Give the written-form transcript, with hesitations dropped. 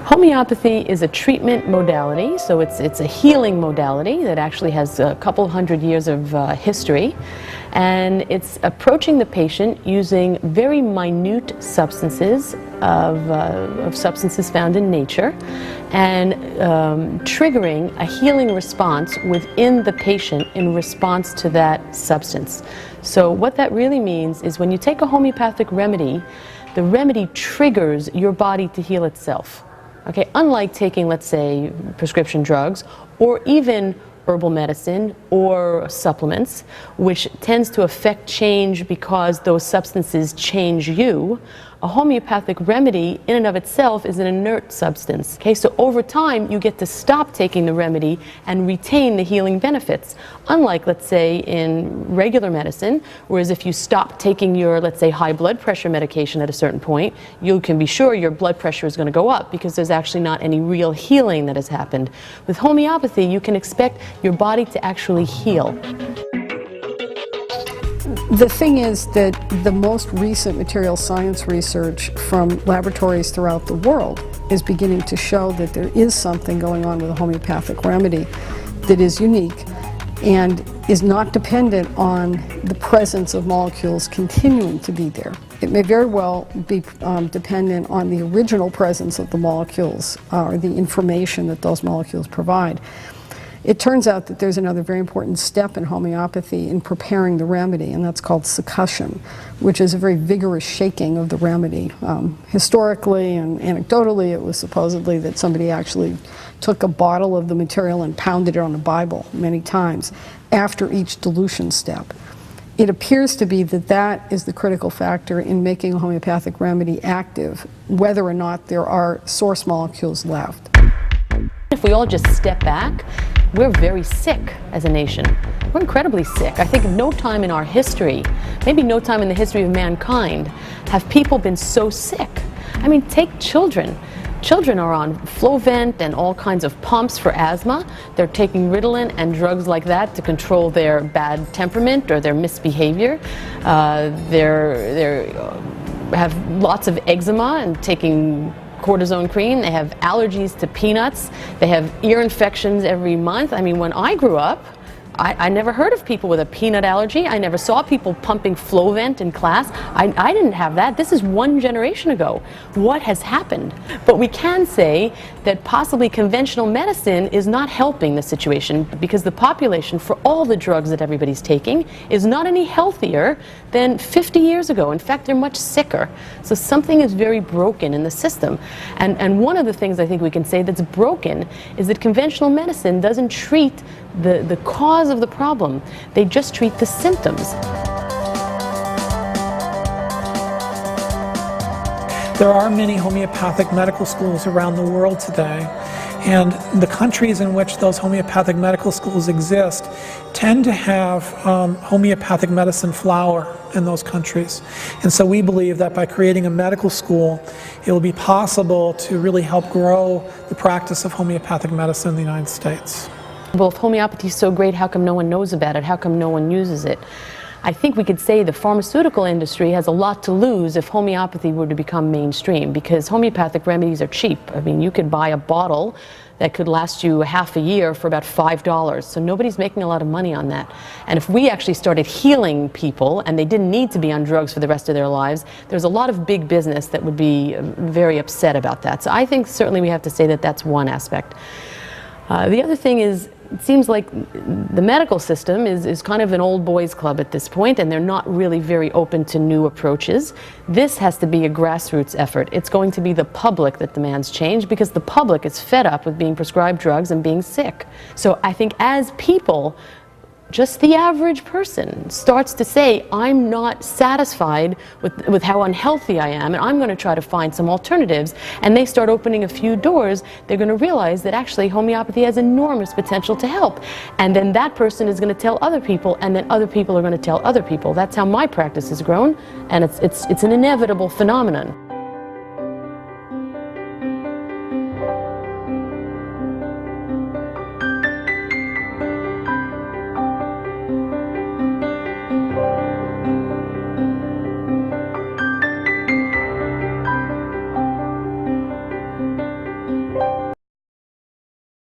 Homeopathy is a treatment modality, so it's a healing modality that actually has a couple hundred years of history, and it's approaching the patient using very minute substances of substances found in nature and triggering a healing response within the patient in response to that substance. So what that really means is when you take a homeopathic remedy, the remedy triggers your body to heal itself. Okay, unlike taking, let's say, prescription drugs or even herbal medicine or supplements, which tends to affect change because those substances change you, a homeopathic remedy in and of itself is an inert substance. Okay, so over time you get to stop taking the remedy and retain the healing benefits. Unlike, let's say, in regular medicine, whereas if you stop taking your, let's say, high blood pressure medication at a certain point, you can be sure your blood pressure is going to go up because there's actually not any real healing that has happened. With homeopathy, you can expect your body to actually heal. The thing is that the most recent material science research from laboratories throughout the world is beginning to show that there is something going on with a homeopathic remedy that is unique and is not dependent on the presence of molecules continuing to be there. It may very well be dependent on the original presence of the molecules or the information that those molecules provide. It turns out that there's another very important step in homeopathy in preparing the remedy, and that's called succussion, which is a very vigorous shaking of the remedy. Historically and anecdotally, it was supposedly that somebody actually took a bottle of the material and pounded it on a Bible many times after each dilution step. It appears to be that that is the critical factor in making a homeopathic remedy active, whether or not there are source molecules left. If we all just step back, we're very sick as a nation. We're incredibly sick. I think no time in our history, maybe no time in the history of mankind, have people been so sick. I mean, take children. Children are on Flovent and all kinds of pumps for asthma. They're taking Ritalin and drugs like that to control their bad temperament or their misbehavior. They have lots of eczema and taking cortisone cream. They have allergies to peanuts. They have ear infections every month. I mean, when I grew up, I never heard of people with a peanut allergy. I never saw people pumping Flovent in class. I didn't have that. This is one generation ago. What has happened? But we can say that possibly conventional medicine is not helping the situation because the population for all the drugs that everybody's taking is not any healthier than 50 years ago. In fact, they're much sicker. So something is very broken in the system. And one of the things I think we can say that's broken is that conventional medicine doesn't treat the cause of the problem. They just treat the symptoms. There are many homeopathic medical schools around the world today, and the countries in which those homeopathic medical schools exist tend to have homeopathic medicine flower in those countries. And so we believe that by creating a medical school, it will be possible to really help grow the practice of homeopathic medicine in the United States. Well, if homeopathy is so great, how come no one knows about it? How come no one uses it? I think we could say the pharmaceutical industry has a lot to lose if homeopathy were to become mainstream, because homeopathic remedies are cheap. I mean, you could buy a bottle that could last you half a year for about $5, so nobody's making a lot of money on that. And if we actually started healing people and they didn't need to be on drugs for the rest of their lives, there's a lot of big business that would be very upset about that. So I think certainly we have to say that that's one aspect. The other thing is, it seems like the medical system is kind of an old boys club at this point, and they're not really very open to new approaches. This has to be a grassroots effort. It's going to be the public that demands change because the public is fed up with being prescribed drugs and being sick. So I think as people, just the average person starts to say, I'm not satisfied with how unhealthy I am, and I'm going to try to find some alternatives, and they start opening a few doors, they're going to realize that actually homeopathy has enormous potential to help. And then that person is going to tell other people, and then other people are going to tell other people. That's how my practice has grown, and it's an inevitable phenomenon.